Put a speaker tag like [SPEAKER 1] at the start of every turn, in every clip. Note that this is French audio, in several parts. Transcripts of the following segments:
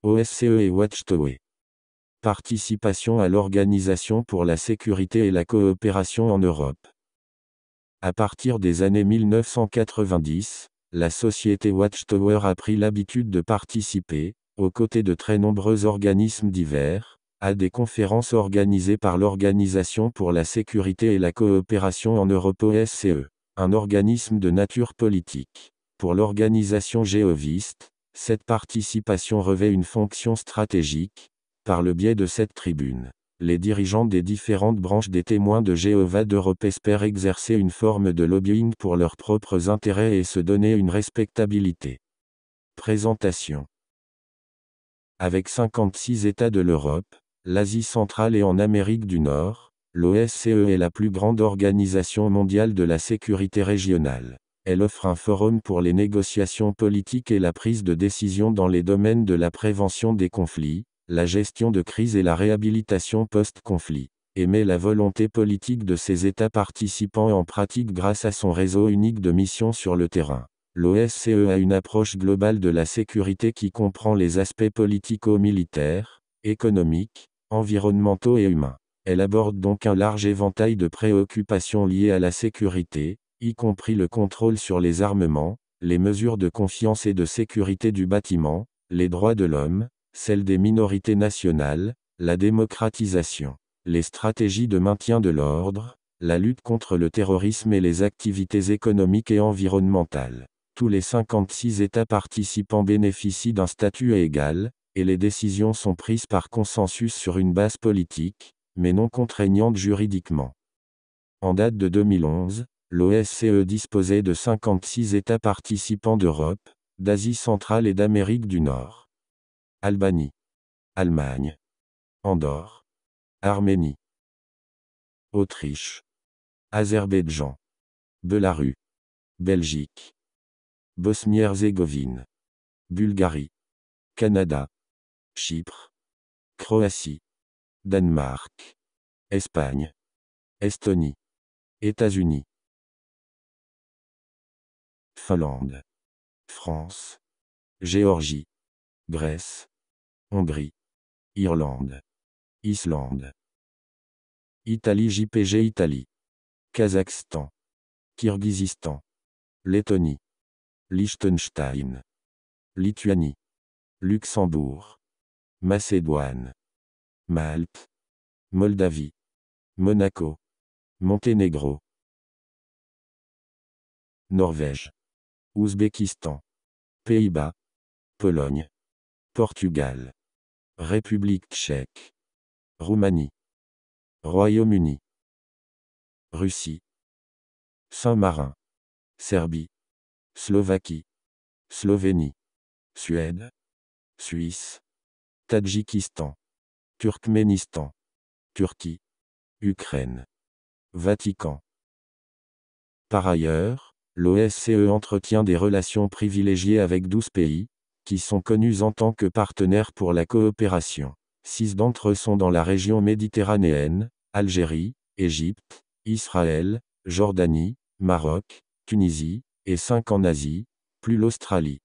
[SPEAKER 1] OSCE et Watchtower. Participation à l'Organisation pour la sécurité et la coopération en Europe. À partir des années 1990, la société Watchtower a pris l'habitude de participer, aux côtés de très nombreux organismes divers, à des conférences organisées par l'Organisation pour la sécurité et la coopération en Europe OSCE, un organisme de nature politique. Pour l'organisation Géovist, cette participation revêt une fonction stratégique. Par le biais de cette tribune, les dirigeants des différentes branches des témoins de Jéhovah d'Europe espèrent exercer une forme de lobbying pour leurs propres intérêts et se donner une respectabilité. Présentation. Avec 56 États de l'Europe, l'Asie centrale et en Amérique du Nord, l'OSCE est la plus grande organisation mondiale de la sécurité régionale. Elle offre un forum pour les négociations politiques et la prise de décision dans les domaines de la prévention des conflits, la gestion de crise et la réhabilitation post-conflit, et met la volonté politique de ses États participants en pratique grâce à son réseau unique de missions sur le terrain. L'OSCE a une approche globale de la sécurité qui comprend les aspects politico-militaires, économiques, environnementaux et humains. Elle aborde donc un large éventail de préoccupations liées à la sécurité, y compris le contrôle sur les armements, les mesures de confiance et de sécurité du bâtiment, les droits de l'homme, celle des minorités nationales, la démocratisation, les stratégies de maintien de l'ordre, la lutte contre le terrorisme et les activités économiques et environnementales. Tous les 56 États participants bénéficient d'un statut égal, et les décisions sont prises par consensus sur une base politique, mais non contraignante juridiquement. En date de 2011, l'OSCE disposait de 56 États participants d'Europe, d'Asie centrale et d'Amérique du Nord. Albanie, Allemagne, Andorre, Arménie, Autriche, Azerbaïdjan, Belarus, Belgique, Bosnie-Herzégovine, Bulgarie, Canada, Chypre, Croatie, Danemark, Espagne, Estonie, États-Unis, Finlande, France, Géorgie, Grèce, Hongrie, Irlande, Islande, Italie JPG Italie, Kazakhstan, Kirghizistan, Lettonie, Liechtenstein, Lituanie, Luxembourg, Macédoine, Malte, Moldavie, Monaco, Monténégro, Norvège, Ouzbékistan, Pays-Bas, Pologne, Portugal, République tchèque, Roumanie, Royaume-Uni, Russie, Saint-Marin, Serbie, Slovaquie, Slovénie, Suède, Suisse, Tadjikistan, Turkménistan, Turquie, Ukraine, Vatican. Par ailleurs, l'OSCE entretient des relations privilégiées avec 12 pays, qui sont connus en tant que partenaires pour la coopération. 6 d'entre eux sont dans la région méditerranéenne, Algérie, Égypte, Israël, Jordanie, Maroc, Tunisie, et 5 en Asie, plus l'Australie.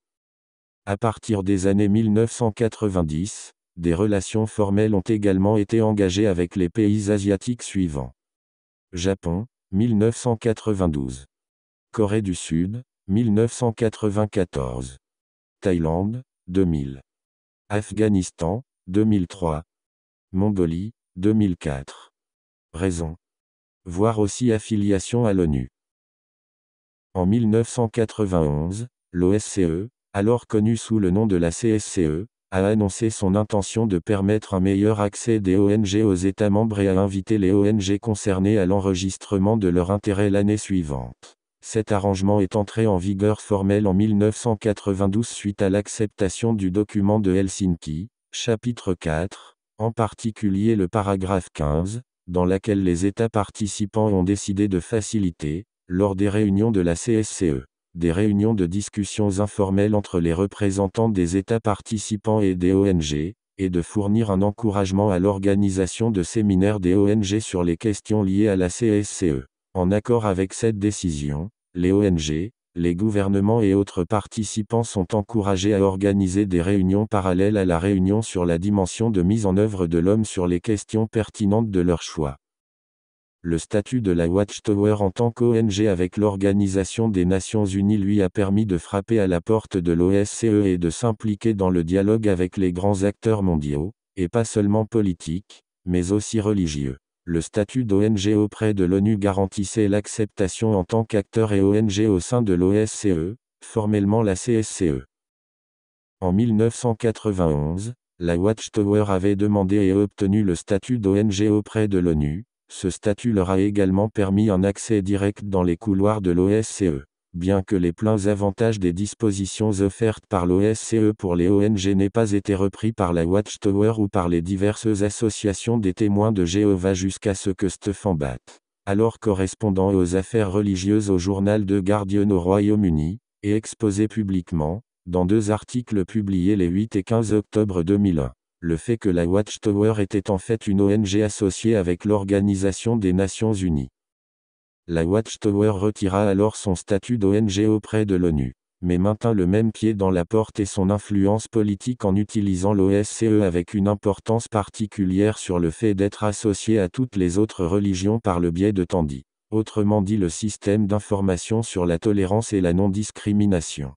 [SPEAKER 1] À partir des années 1990, des relations formelles ont également été engagées avec les pays asiatiques suivants. Japon, 1992. Corée du Sud, 1994. Thaïlande, 2000. Afghanistan, 2003. Mongolie, 2004. Raison. Voir aussi affiliation à l'ONU. En 1991, l'OSCE, alors connue sous le nom de la CSCE, a annoncé son intention de permettre un meilleur accès des ONG aux États membres et a invité les ONG concernées à l'enregistrement de leur intérêt l'année suivante. Cet arrangement est entré en vigueur formelle en 1992 suite à l'acceptation du document de Helsinki, chapitre 4, en particulier le paragraphe 15, dans laquelle les États participants ont décidé de faciliter, lors des réunions de la CSCE, des réunions de discussions informelles entre les représentants des États participants et des ONG, et de fournir un encouragement à l'organisation de séminaires des ONG sur les questions liées à la CSCE. En accord avec cette décision, les ONG, Les gouvernements et autres participants sont encouragés à organiser des réunions parallèles à la réunion sur la dimension de mise en œuvre de l'homme sur les questions pertinentes de leur choix. Le statut de la Watchtower en tant qu'ONG avec l'Organisation des Nations Unies lui a permis de frapper à la porte de l'OSCE et de s'impliquer dans le dialogue avec les grands acteurs mondiaux, et pas seulement politiques, mais aussi religieux. Le statut d'ONG auprès de l'ONU garantissait l'acceptation en tant qu'acteur et ONG au sein de l'OSCE, formellement la CSCE. En 1991, la Watchtower avait demandé et obtenu le statut d'ONG auprès de l'ONU. Ce statut leur a également permis un accès direct dans les couloirs de l'OSCE. Bien que les pleins avantages des dispositions offertes par l'OSCE pour les ONG n'aient pas été repris par la Watchtower ou par les diverses associations des témoins de Jéhovah jusqu'à ce que Stephen Batt, alors correspondant aux affaires religieuses au journal The Guardian au Royaume-Uni, ait exposé publiquement, dans 2 articles publiés les 8 et 15 octobre 2001. Le fait que la Watchtower était en fait une ONG associée avec l'Organisation des Nations Unies. La Watchtower retira alors son statut d'ONG auprès de l'ONU, mais maintint le même pied dans la porte et son influence politique en utilisant l'OSCE avec une importance particulière sur le fait d'être associé à toutes les autres religions par le biais de TANDI, autrement dit le système d'information sur la tolérance et la non-discrimination.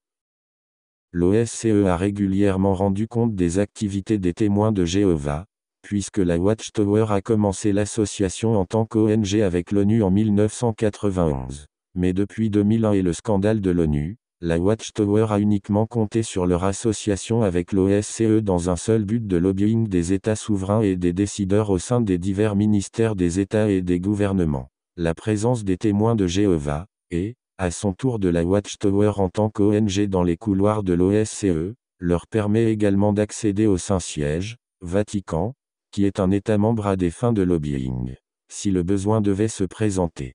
[SPEAKER 1] L'OSCE a régulièrement rendu compte des activités des témoins de Jéhovah, puisque la Watchtower a commencé l'association en tant qu'ONG avec l'ONU en 1991. Mais depuis 2001 et le scandale de l'ONU, la Watchtower a uniquement compté sur leur association avec l'OSCE dans un seul but de lobbying des États souverains et des décideurs au sein des divers ministères des États et des gouvernements. La présence des témoins de Jéhovah, et, à son tour de la Watchtower en tant qu'ONG dans les couloirs de l'OSCE, leur permet également d'accéder au Saint-Siège, Vatican, qui est un État membre à des fins de lobbying, si le besoin devait se présenter.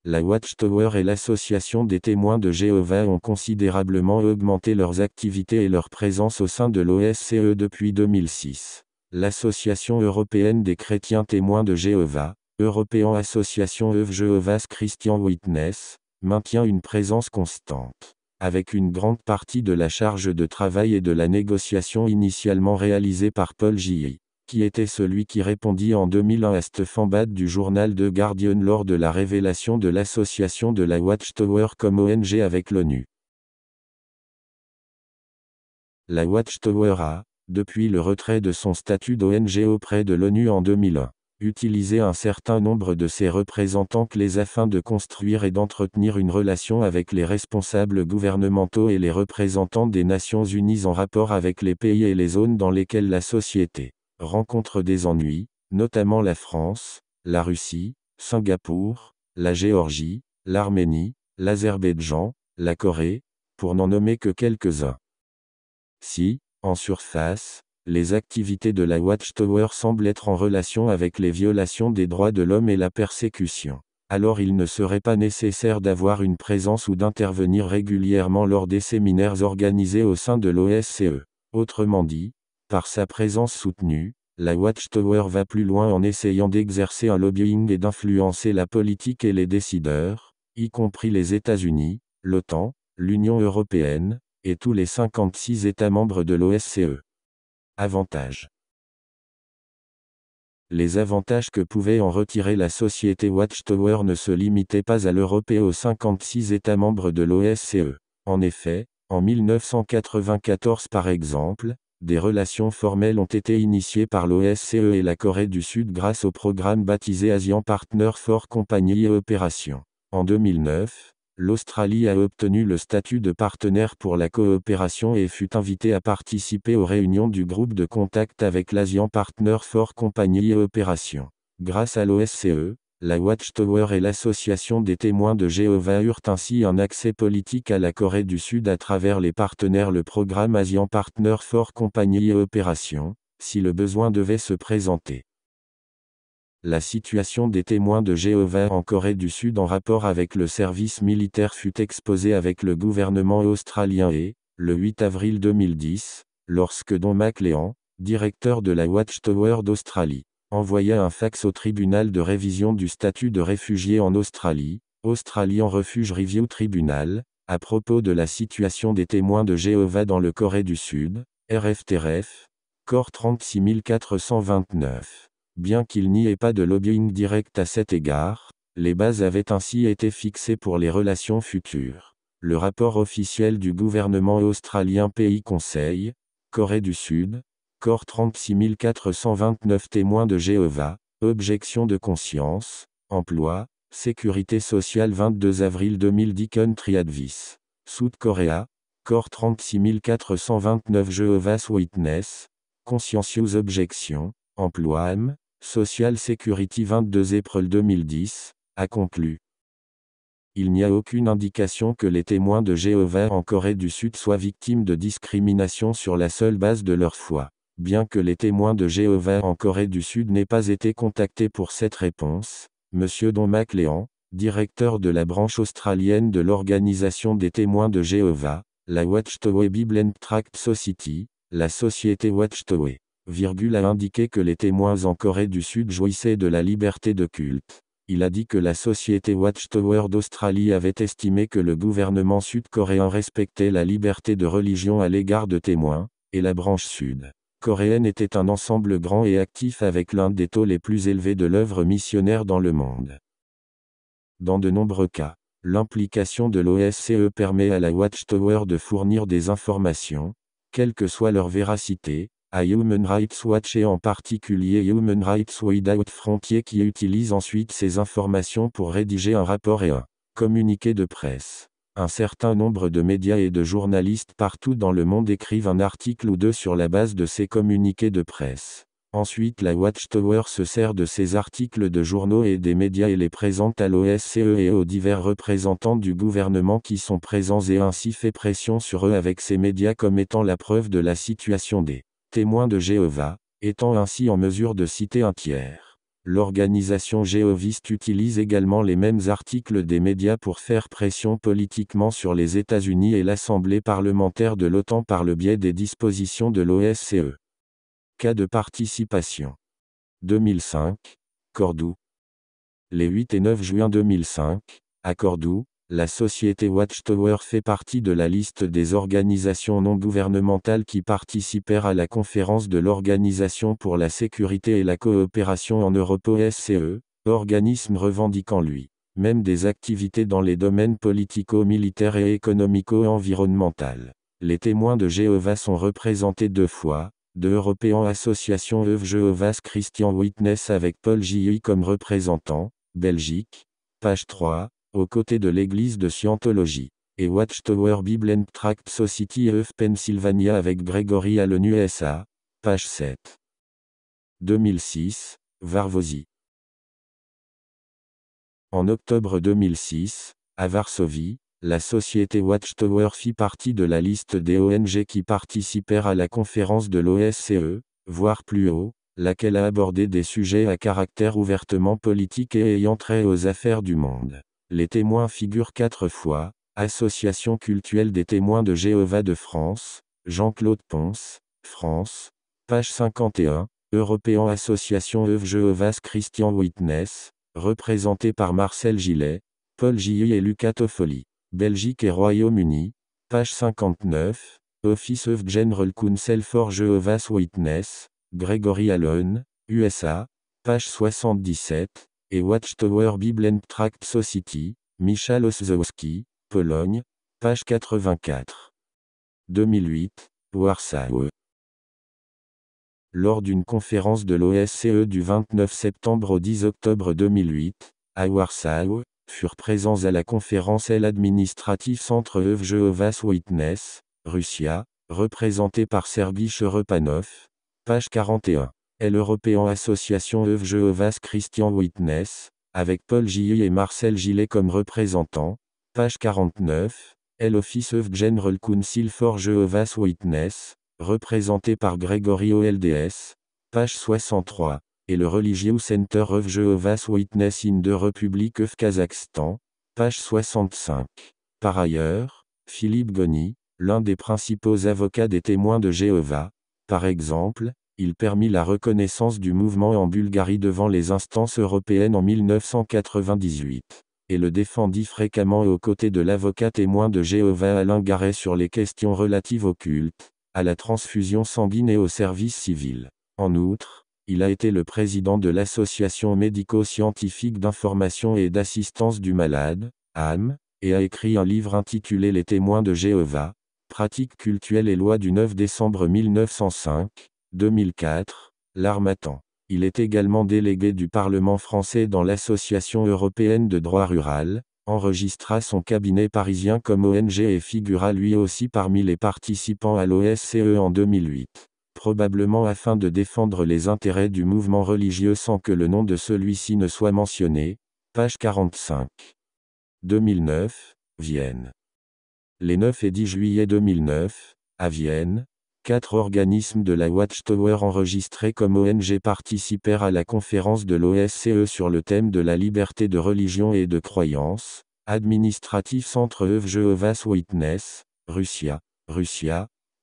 [SPEAKER 1] La Watchtower et l'Association des témoins de Jéhovah ont considérablement augmenté leurs activités et leur présence au sein de l'OSCE depuis 2006. L'Association européenne des chrétiens témoins de Jéhovah, European Association of Jehovah's Christian Witness, maintient une présence constante, avec une grande partie de la charge de travail et de la négociation initialement réalisée par Paul J. qui était celui qui répondit en 2001 à Stephen Batt du journal The Guardian lors de la révélation de l'association de la Watchtower comme ONG avec l'ONU. La Watchtower a, depuis le retrait de son statut d'ONG auprès de l'ONU en 2001, utilisé un certain nombre de ses représentants clés afin de construire et d'entretenir une relation avec les responsables gouvernementaux et les représentants des Nations Unies en rapport avec les pays et les zones dans lesquelles la société rencontre des ennuis, notamment la France, la Russie, Singapour, la Géorgie, l'Arménie, l'Azerbaïdjan, la Corée, pour n'en nommer que quelques-uns. Si, en surface, les activités de la Watchtower semblent être en relation avec les violations des droits de l'homme et la persécution, alors il ne serait pas nécessaire d'avoir une présence ou d'intervenir régulièrement lors des séminaires organisés au sein de l'OSCE. Autrement dit, par sa présence soutenue, la Watchtower va plus loin en essayant d'exercer un lobbying et d'influencer la politique et les décideurs, y compris les États-Unis, l'OTAN, l'Union européenne, et tous les 56 États membres de l'OSCE. Avantages. Les avantages que pouvait en retirer la société Watchtower ne se limitaient pas à l'Europe et aux 56 États membres de l'OSCE. En effet, en 1994 par exemple, des relations formelles ont été initiées par l'OSCE et la Corée du Sud grâce au programme baptisé Asian Partner for Company et Opération. En 2009, l'Australie a obtenu le statut de partenaire pour la coopération et fut invitée à participer aux réunions du groupe de contact avec l'Asian Partner for Company et Opération. Grâce à l'OSCE, la Watchtower et l'Association des témoins de Jéhovah eurent ainsi un accès politique à la Corée du Sud à travers les partenaires le programme Asian Partner for Company et Opération, si le besoin devait se présenter. La situation des témoins de Jéhovah en Corée du Sud en rapport avec le service militaire fut exposée avec le gouvernement australien et, le 8 avril 2010, lorsque Don McLean, directeur de la Watchtower d'Australie, envoya un fax au tribunal de révision du statut de réfugié en Australie, Australian Refuge Review Tribunal, à propos de la situation des témoins de Jéhovah dans le Corée du Sud, RFTRF, Corps 36429. Bien qu'il n'y ait pas de lobbying direct à cet égard, les bases avaient ainsi été fixées pour les relations futures. Le rapport officiel du gouvernement australien Pays Conseil, Corée du Sud, Corps 36429 témoins de Jéhovah, objection de conscience, emploi, sécurité sociale 22 avril 2010 Country Advice, South Korea, Corps 36429 Jehovah's Witness, Conscientious Objection, emploi AM, Social Security 22 avril 2010, a conclu. Il n'y a aucune indication que les témoins de Jéhovah en Corée du Sud soient victimes de discrimination sur la seule base de leur foi. Bien que les témoins de Jéhovah en Corée du Sud n'aient pas été contactés pour cette réponse, M. Don McLean, directeur de la branche australienne de l'Organisation des témoins de Jéhovah, la Watchtower Bible and Tract Society, la société Watchtower, a indiqué que les témoins en Corée du Sud jouissaient de la liberté de culte. Il a dit que la société Watchtower d'Australie avait estimé que le gouvernement sud-coréen respectait la liberté de religion à l'égard de témoins, et la branche sud-coréenne était un ensemble grand et actif avec l'un des taux les plus élevés de l'œuvre missionnaire dans le monde. Dans de nombreux cas, l'implication de l'OSCE permet à la Watchtower de fournir des informations, quelle que soit leur véracité, à Human Rights Watch et en particulier Human Rights Without Frontières qui utilise ensuite ces informations pour rédiger un rapport et un communiqué de presse. Un certain nombre de médias et de journalistes partout dans le monde écrivent un article ou deux sur la base de ces communiqués de presse. Ensuite la Watchtower se sert de ces articles de journaux et des médias et les présente à l'OSCE et aux divers représentants du gouvernement qui sont présents et ainsi fait pression sur eux avec ces médias comme étant la preuve de la situation des témoins de Jéhovah, étant ainsi en mesure de citer un tiers. L'organisation jéhoviste utilise également les mêmes articles des médias pour faire pression politiquement sur les États-Unis et l'Assemblée parlementaire de l'OTAN par le biais des dispositions de l'OSCE. Cas de participation. 2005, Cordoue. Les 8 et 9 juin 2005, à Cordoue, la société Watchtower fait partie de la liste des organisations non gouvernementales qui participèrent à la conférence de l'Organisation pour la sécurité et la coopération en Europe OSCE, organisme revendiquant lui-même des activités dans les domaines politico-militaires et économico-environnemental. Les témoins de Jéhovah sont représentés 2 fois, de European Association of Jehovah's Christian Witness avec Paul J.I. comme représentant, Belgique, page 3, aux côtés de l'Église de Scientologie, et Watchtower Bible and Tract Society of Pennsylvania avec Gregory Allen USA, page 7. 2006, Varsovie. En octobre 2006, à Varsovie, la société Watchtower fit partie de la liste des ONG qui participèrent à la conférence de l'OSCE, voire plus haut, laquelle a abordé des sujets à caractère ouvertement politique et ayant trait aux affaires du monde. Les témoins figurent 4 fois, Association cultuelle des témoins de Jéhovah de France, Jean-Claude Ponce, France, page 51, European Association of Jehovah's Christian Witness, représenté par Marcel Gillet, Paul J.I. et Luca Toffoli, Belgique et Royaume-Uni, page 59, Office of General Counsel for Jehovah's Witness, Gregory Allen, USA, page 77, et Watchtower Bible and Tract Society, Michal Oszowski, Pologne, page 84. 2008, Warsaw. Lors d'une conférence de l'OSCE du 29 septembre au 10 octobre 2008, à Warsaw, furent présents à la conférence l'Administrative Centre of Jehovah's Witness, Russia, représenté par Sergei Cherepanov, page 41. L'European Association of Jehovah's Christian Witness, avec Paul J.I. et Marcel Gillet comme représentants, page 49. L'Office of General Counsel for Jehovah's Witness, représenté par Gregory OLDS, page 63. Et le Religious Center of Jehovah's Witness in the Republic of Kazakhstan, page 65. Par ailleurs, Philippe Goni, l'un des principaux avocats des témoins de Jéhovah, par exemple, il permit la reconnaissance du mouvement en Bulgarie devant les instances européennes en 1998. et le défendit fréquemment aux côtés de l'avocat témoin de Jéhovah Alain Garret sur les questions relatives au culte, à la transfusion sanguine et au service civil. En outre, il a été le président de l'Association médico-scientifique d'information et d'assistance du malade, AM, et a écrit un livre intitulé Les témoins de Jéhovah, pratiques cultuelles et lois du 9 décembre 1905, 2004, l'Harmattan. Il est également délégué du Parlement français dans l'Association européenne de droit rural, enregistra son cabinet parisien comme ONG et figura lui aussi parmi les participants à l'OSCE en 2008. Probablement afin de défendre les intérêts du mouvement religieux sans que le nom de celui-ci ne soit mentionné, page 45. 2009, Vienne. Les 9 et 10 juillet 2009, à Vienne, 4 organismes de la Watchtower enregistrés comme ONG participèrent à la conférence de l'OSCE sur le thème de la liberté de religion et de croyance, Administratif Centre of Jehovah's Witness, Russia,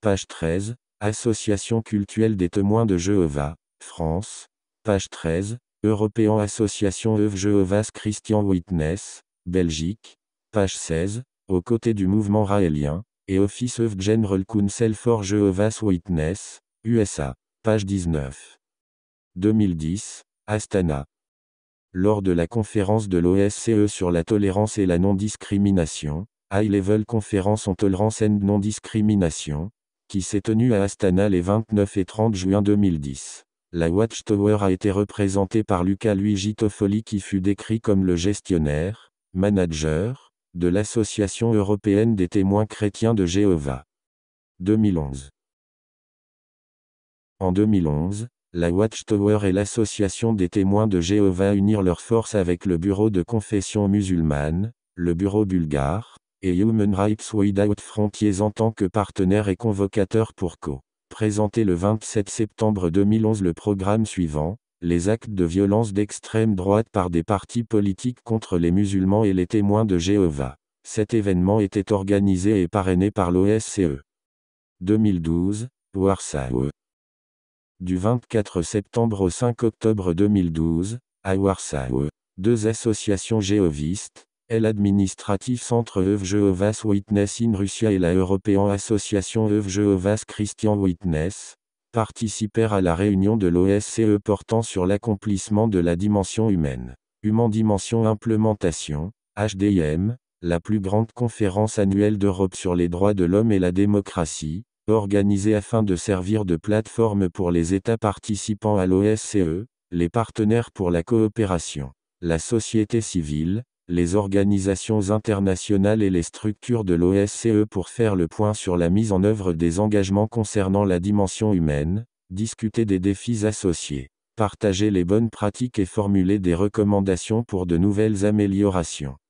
[SPEAKER 1] page 13, Association cultuelle des témoins de Jéhovah, France, page 13, European Association of Jehovah's Christian Witness, Belgique, page 16, aux côtés du mouvement raélien, et Office of General Counsel for Jehovah's Witness, USA, page 19. 2010, Astana. Lors de la conférence de l'OSCE sur la tolérance et la non-discrimination, High Level Conference on Tolerance and Non-Discrimination, qui s'est tenue à Astana les 29 et 30 juin 2010. La Watchtower a été représentée par Luca Luigi Toffoli qui fut décrit comme le gestionnaire, manager, de l'Association européenne des témoins chrétiens de Jéhovah. 2011. En 2011, la Watchtower et l'Association des témoins de Jéhovah unirent leurs forces avec le Bureau de confession musulmane, le Bureau bulgare, et Human Rights Without Frontiers en tant que partenaires et convocateurs pour présenter le 27 septembre 2011 le programme suivant, les actes de violence d'extrême droite par des partis politiques contre les musulmans et les témoins de Jéhovah. Cet événement était organisé et parrainé par l'OSCE. 2012, Warsaw. Du 24 septembre au 5 octobre 2012, à Warsaw, 2 associations jéhovistes, l'Administrative Centre of Jehovah's Witness in Russia et la European Association of Jehovah's Christian Witness, participèrent à la réunion de l'OSCE portant sur l'accomplissement de la dimension humaine. Human Dimension Implementation, HDIM, la plus grande conférence annuelle d'Europe sur les droits de l'homme et la démocratie, organisée afin de servir de plateforme pour les États participants à l'OSCE, les partenaires pour la coopération, la société civile, les organisations internationales et les structures de l'OSCE pour faire le point sur la mise en œuvre des engagements concernant la dimension humaine, discuter des défis associés, partager les bonnes pratiques et formuler des recommandations pour de nouvelles améliorations.